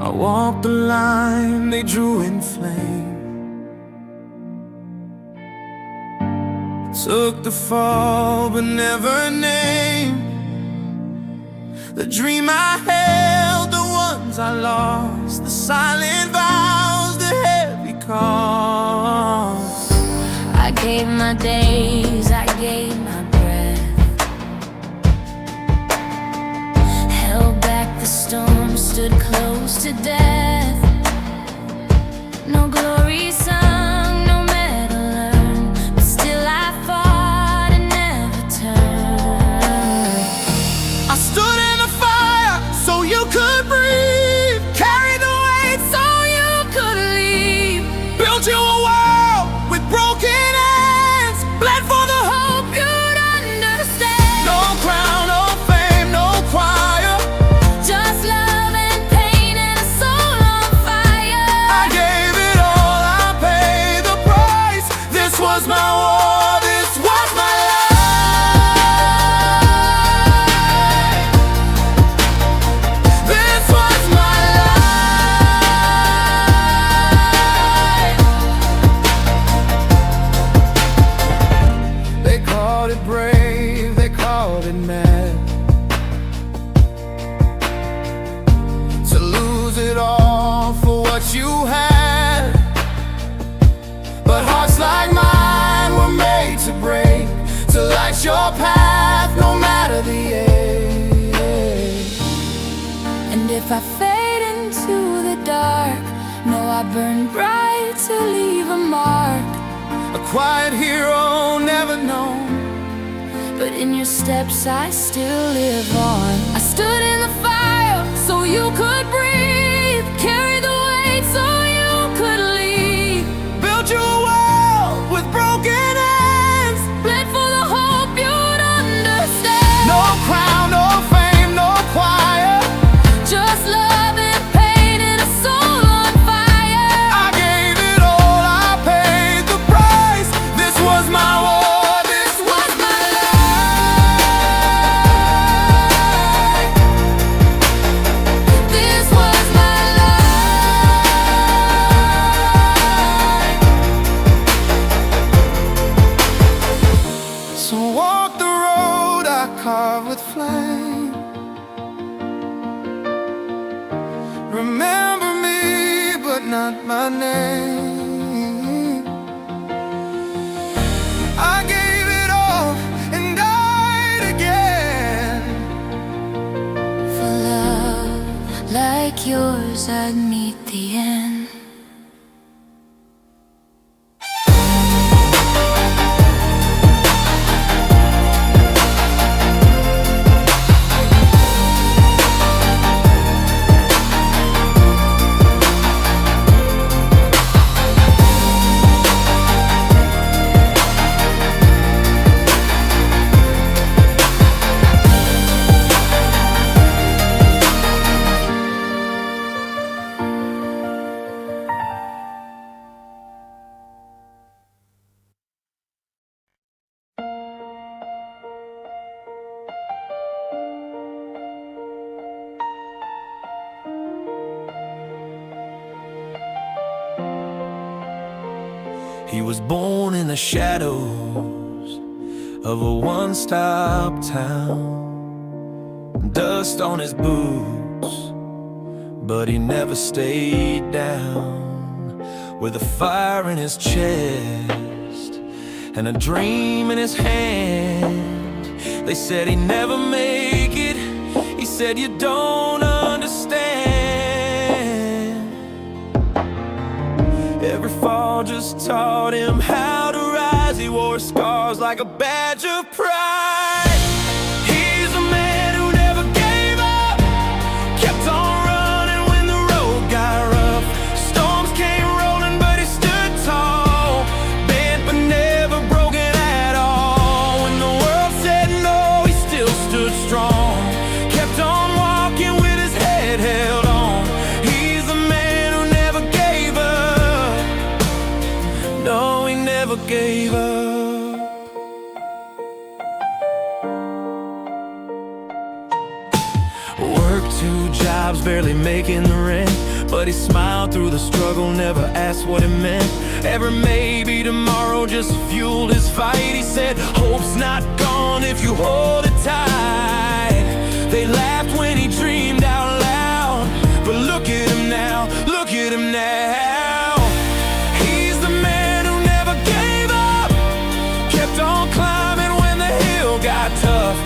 I walked the line they drew in flame. Took the fall but never named the dream I held, the ones I lost, the silent vows, the heavy calls. I gave my days, I gave my breath, held back the storm, stood close to death. No glory sung, no medal earned, but still I fought and never turned. I stood in the fire so you could breathe, carried the weight so you could leave, built you a world with broken hands, bled for the hope You'd understand. no crown, no fame, no choir, Just love and pain and a soul on fire. I gave it all, I paid the price. This was my war, this was my life. This was my life. They called it brave, they called it mad, to lose it all for what you had. But hearts like mine were made to break, to light your path no matter the age. And if I fade into the dark, know I burn bright to leave a mark. A quiet hero never known, But in your steps I still live on. I stood in the fire so you could breathe, carry the weight so you could leave, built you a world with broken hands, bled for the hope you'd understand. no crown, no fame, no choir, Just love and pain and a soul on fire. I gave it all, I paid the price. This was my war, this was my life. This was my life. So walk the road I carved with flame. Remember me, but not my name. I gave it all and died again. For love like yours, I'd meet the end. He was born in the shadows of a one-stop town, dust on his boots, but he never stayed down. With a fire in his chest and a dream in his hand, they said he'd never make it. He said, you don't understand. Every fall just taught him how to rise. He wore scars like a badge of pride. He's a man who never gave up, kept on running when the road got rough. Storms came rolling, but he stood tall, bent but never broken at all. When the world said no, he still stood strong, kept on walking with his head held on. He's a man who never gave up. No, he never gave up. Worked 2 jobs, barely making the rent. but he smiled through the struggle, never asked what it meant. Every maybe tomorrow just fueled his fight. He said, hope's not gone if you hold it tight. They laughed when he dreamed out loud, but look at him now, look at him now. He's the man who never gave up, kept on climbing when the hill got tough.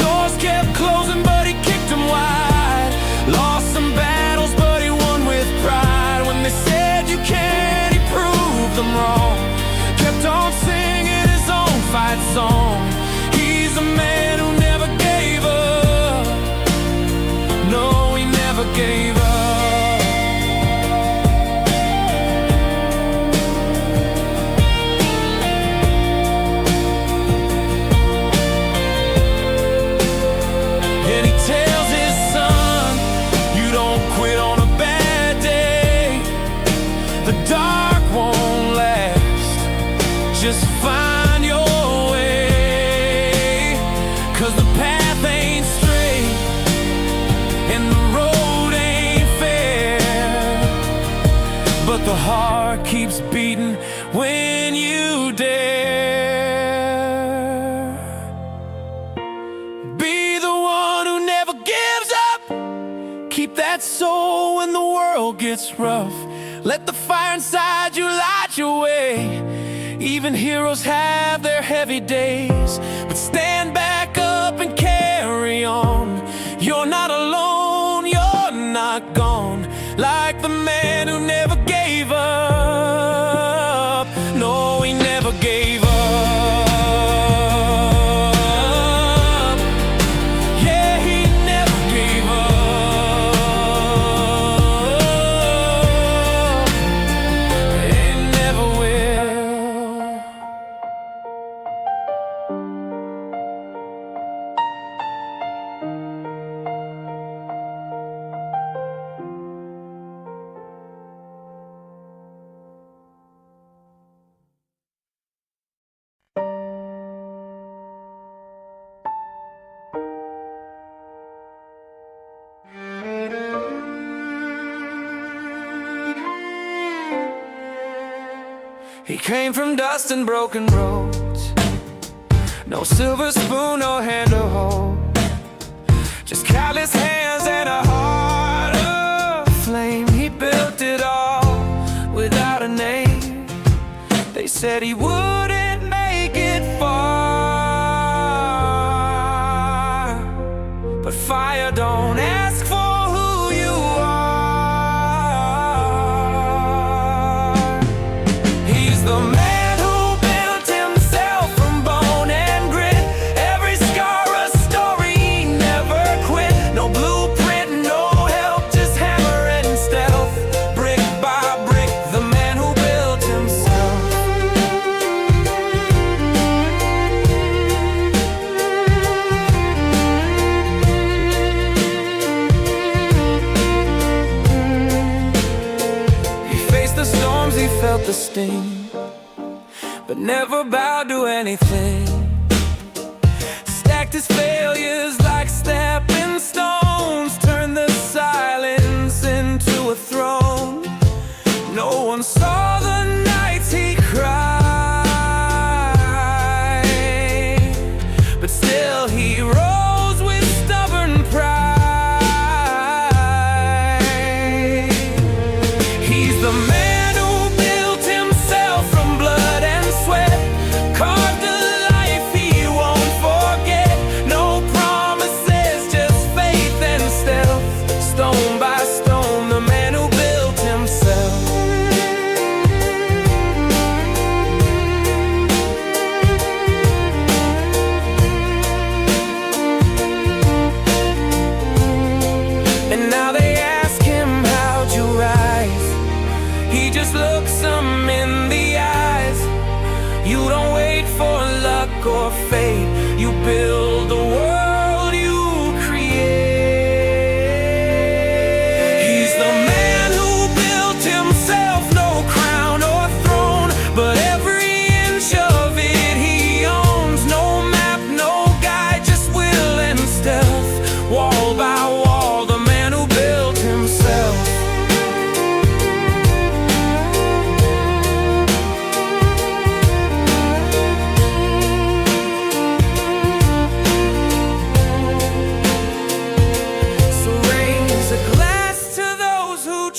Doors kept closing, but he kicked them wide. Lost some battles, but he won with pride. When they said you can't, he proved them wrong. Kept on singing his own fight song. He's a man who never gave up. No, he never gave up. And he tells his son, you don't quit on a bad day. The dark won't last, just find your way. 'Cause the path ain't straight and the road ain't fair, but the heart keeps beating when you dare. Be the one who never gives up. Keep that soul when the world gets rough. Let the fire inside you light your way. Even heroes have their heavy days, but stand back up and carry on. You're not alone, you're not gone. Like the man who never gave up. No, he never gave up. Yeah, he never gave up. He never will. He came from dust and broken roads, no silver spoon, no hand to hold, just callous hands and a heart of flame. He built it all without a name. They said he wouldn't make it far, but fire don't ask for who you are. He's the man who built himself from bone and grit. Every scar a story, he never quit. No blueprint, no help, just hammer and stealth. Brick by brick, the man who built himself. He faced the storms, he felt the sting, but never bowed to anything. Stacked his failures like stepping stones, turned the silence into a throne. No one saw the nights he cried, but still he rose with stubborn pride. He's the man who built himself from blood and sweat, carved a life he won't forget. No promises, just faith and stealth. Stone by stone, the man who built himself. And now they ask him, how'd you rise? He just looks them in the eyes. You don't wait for luck or fate, you build the world you create. He's the man who built himself, no crown or throne, but every inch of it he owns. No map, no guide, just will and stealth. Wall by wall, the man who built himself.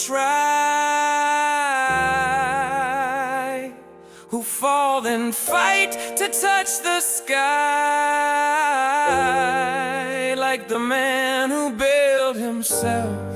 try, who fall then fight to touch the sky, like the man who built himself